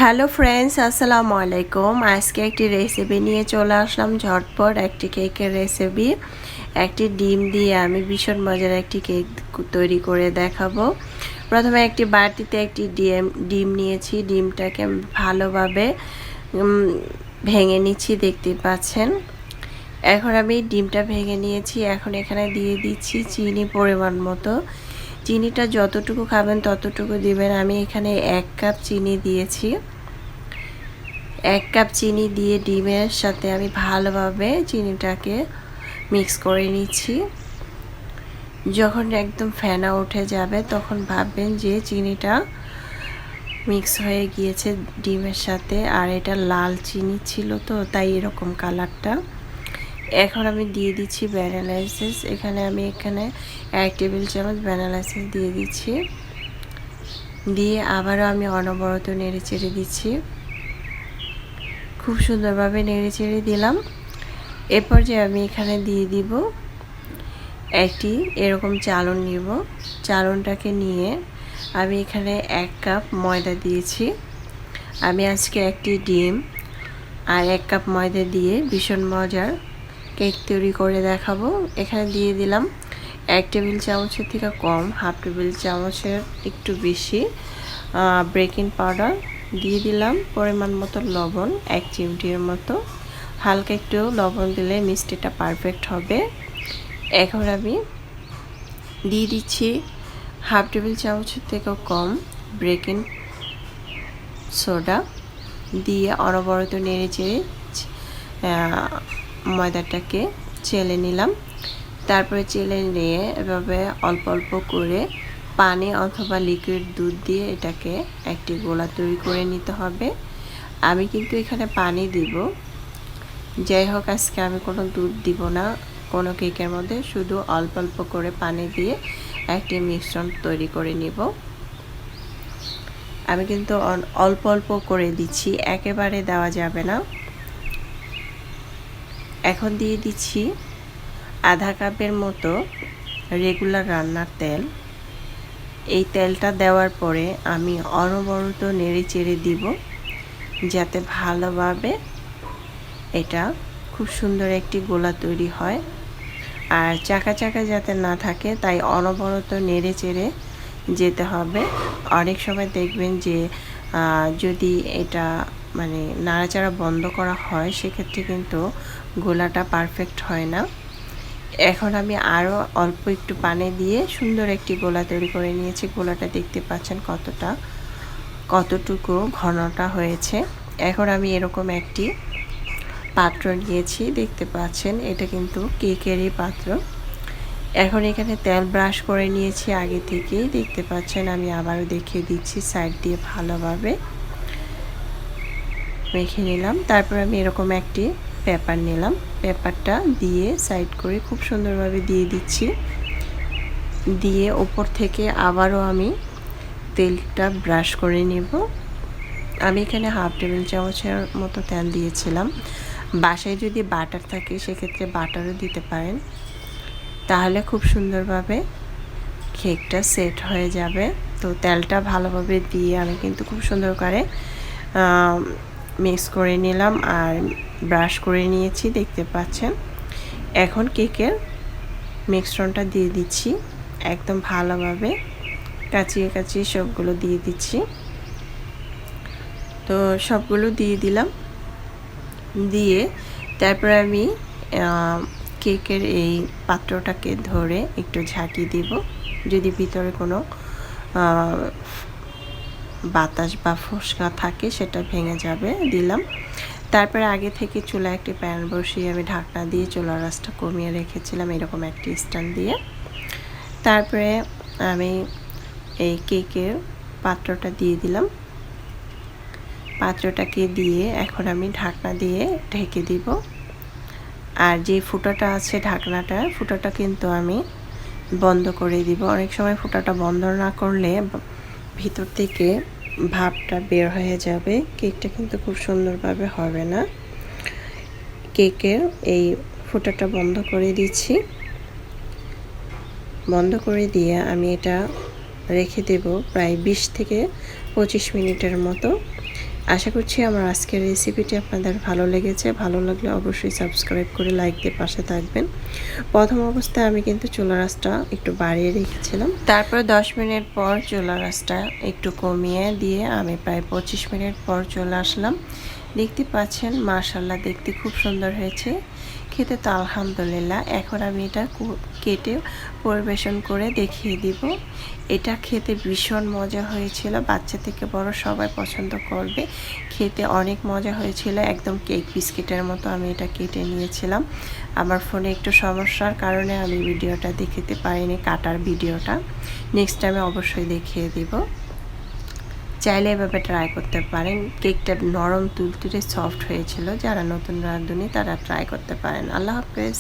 Hello friends, আসসালামু আলাইকুম। আজকে একটি রেসিপি নিয়ে চলে আসলাম, ঝটপট একটি কেকের রেসিপি। একটি ডিম দিয়ে আমি ভীষণ মজার একটি কেক তৈরি করে দেখাবো। প্রথমে একটি বাটিতে একটি ডিম নিয়েছি। ডিমটাকে ভালোভাবে ভেঙে নিচ্ছি, দেখতে পাচ্ছেন। এখন আমি ডিমটা ভেঙে নিয়েছি। এখন এখানে দিয়ে দিচ্ছি চিনি পরিমাণ মতো। চিনিটা যতটুকু খাবেন ততটুকু দিবেন। আমি এখানে 1 কাপ চিনি দিয়েছি। 1 কাপ চিনি দিয়ে ডিমের সাথে আমি ভালোভাবে চিনিটাকে মিক্স করে নিচ্ছি। যখন একদম ফেনা উঠে যাবে তখন ভাববেন যে চিনিটা মিক্স হয়ে গিয়েছে ডিমের সাথে। আর এটা লাল চিনি ছিল, তো তাই এরকম কালারটা। এখন আমি দিয়ে দিচ্ছি ভ্যানিলা এসেন্স। এখানে 1 টেবিল চামচ ভ্যানিলা এসেন্স দিয়ে দিচ্ছি। দিয়ে আবারও আমি অনবরত নেড়ে চেড়ে দিচ্ছি। খুব সুন্দরভাবে নেড়ে চেড়ে দিলাম। এরপর যে আমি এখানে দিয়ে দিব একটি এরকম চালন নিব। চালনটাকে নিয়ে আমি এখানে 1 কাপ ময়দা দিয়েছি। আমি আজকে একটি ডিম আর 1 কাপ ময়দা দিয়ে ভীষণ মজার কেক তৈরি করে দেখাবো। এখানে দিয়ে দিলাম 1 টেবিল চামচের থেকে কম, 1/2 টেবিল চামচের একটু বেশি বেকিং পাউডার। দিয়ে দিলাম পরিমাণ মতো লবণ, 1 চিমটির মতো। হালকা একটু লবণ দিলে মিষ্টিটা পারফেক্ট হবে। এখন আমি দিয়ে দিচ্ছি 1/2 টেবিল চামচের থেকেও কম বেকিং সোডা। দিয়ে অনবরত নেড়ে চেড়ে ময়দাটাকে চেলে নিলাম। তারপরে চেলে নিয়ে এভাবে অল্প অল্প করে পানি অথবা লিকুইড দুধ দিয়ে এটাকে একটি গোলা তৈরি করে নিতে হবে। আমি কিন্তু এখানে পানি দিব। যাই হোক, আজকে আমি কোনো দুধ দিব না কোনো কেকের মধ্যে, শুধু অল্প অল্প করে পানি দিয়ে একটি মিশ্রণ তৈরি করে নিব। আমি কিন্তু অল্প অল্প করে দিচ্ছি, একেবারে দেওয়া যাবে না। এখন দিয়ে দিচ্ছি আধা কাপের মতো রেগুলার রান্নার তেল। এই তেলটা দেওয়ার পরে আমি অনবরত নেড়ে চেড়ে দিব, যাতে ভালোভাবে এটা খুব সুন্দর একটি গোলা তৈরি হয়। আর চাকা চাকা যাতে না থাকে, তাই অনবরত নেড়ে চেড়ে যেতে হবে। অনেক সময় দেখবেন যে যদি এটা নাড়াচাড়া বন্ধ করা হয়, সেক্ষেত্রে কিন্তু গোলাটা পারফেক্ট হয় না। এখন আমি আরও অল্প একটু পানি দিয়ে সুন্দর একটি গোলা তৈরি করে নিয়েছি। গোলাটা দেখতে পাচ্ছেন কতটুকু ঘনটা হয়েছে। এখন আমি এরকম একটি পাত্র নিয়েছি, দেখতে পাচ্ছেন এটা কিন্তু কেকেরই পাত্র। এখন এখানে তেল ব্রাশ করে নিয়েছি আগে থেকেই, দেখতে পাচ্ছেন। আমি আবারও দেখিয়ে দিচ্ছি, সাইড দিয়ে ভালোভাবে মেখে নিলাম। তারপর আমি এরকম একটি পেপার নিলাম, পেপারটা দিয়ে সাইড করে খুব সুন্দরভাবে দিয়ে দিচ্ছি। দিয়ে ওপর থেকে আবারও আমি তেলটা ব্রাশ করে নেব। আমি এখানে 1/2 টেবিল চামচের মতো তেল দিয়েছিলাম। বাসায় যদি বাটার থাকে সেক্ষেত্রে বাটারও দিতে পারেন, তাহলে খুব সুন্দরভাবে কেকটা সেট হয়ে যাবে। তো তেলটা ভালোভাবে দিয়ে আমি কিন্তু খুব সুন্দর করে মিক্স করে নিলাম আর ব্রাশ করে নিয়েছি, দেখতে পাচ্ছেন। এখন কেকের মিশ্রণটা দিয়ে দিচ্ছি, একদম ভালোভাবে কাচিয়ে কাচিয়ে সবগুলো দিয়ে দিচ্ছি। তো সবগুলো দিয়ে দিলাম। দিয়ে তারপরে আমি কেকের এই পাত্রটাকে ধরে একটু ঝাঁকি দিব, যদি ভিতরে কোনো বাতাস বা ফোসকা থাকে সেটা ভেঙে যাবে। দিলাম। তারপরে আগে থেকে চুলায় একটি প্যান বসিয়ে আমি ঢাকনা দিয়ে চুলার আঁচটা কমিয়ে রেখেছিলাম, এরকম একটি স্ট্যান্ড দিয়ে। তারপরে আমি এই কেকের পাত্রটা দিয়ে দিলাম। পাত্রটাকে দিয়ে এখন আমি ঢাকনা দিয়ে ঢেকে দিব। আর যে ফুটাটা আছে ফুটাটা কিন্তু আমি বন্ধ করে দিব। অনেক সময় ফুটাটা বন্ধ না করলে ভিতর থেকে ভাপটা বের হয়ে যাবে, কেকটা কিন্তু খুব সুন্দরভাবে হবে না। কেকের এই ফুটাটা বন্ধ করে দিচ্ছি। বন্ধ করে দিয়ে আমি এটা রেখে দেব প্রায় 20 থেকে 25 মিনিটের মতো। আশা করছি আমার আজকের রেসিপিটি আপনাদের ভালো লেগেছে। ভালো লাগলে অবশ্যই সাবস্ক্রাইব করে লাইক দিয়ে পাশে থাকবেন। প্রথম অবস্থায় আমি কিন্তু চুলার আঁচটা একটু বাড়িয়ে রেখেছিলাম, তারপর 10 মিনিট পর চুলার আঁচটা একটু কমিয়ে দিয়ে আমি প্রায় 25 মিনিট পর চলে আসলাম। দেখতে পাচ্ছেন মাশাআল্লাহ, দেখতে খুব সুন্দর হয়েছে, খেতে তো আলহামদুলিল্লাহ। এখন আমি এটা কেটে পরিবেশন করে দেখিয়ে দিব। এটা খেতে ভীষণ মজা হয়েছিল, বাচ্চা থেকে বড় সবাই পছন্দ করবে। খেতে অনেক মজা হয়েছিল, একদম কেক বিস্কিটের মতো আমি এটা কেটে নিয়েছিলাম। আমার ফোনে একটু সমস্যার কারণে আমি ভিডিওটা দেখাতে পারিনি, কাটার ভিডিওটা। নেক্সট টাইমে অবশ্যই দেখিয়ে দিব। চাইলে এভাবে ট্রাই করতে পারেন। কেকটা নরম তুলতুলে সফট হয়েছিল। যারা নতুন রাঁধুনি তারা ট্রাই করতে পারেন। আল্লাহ হাফেজ।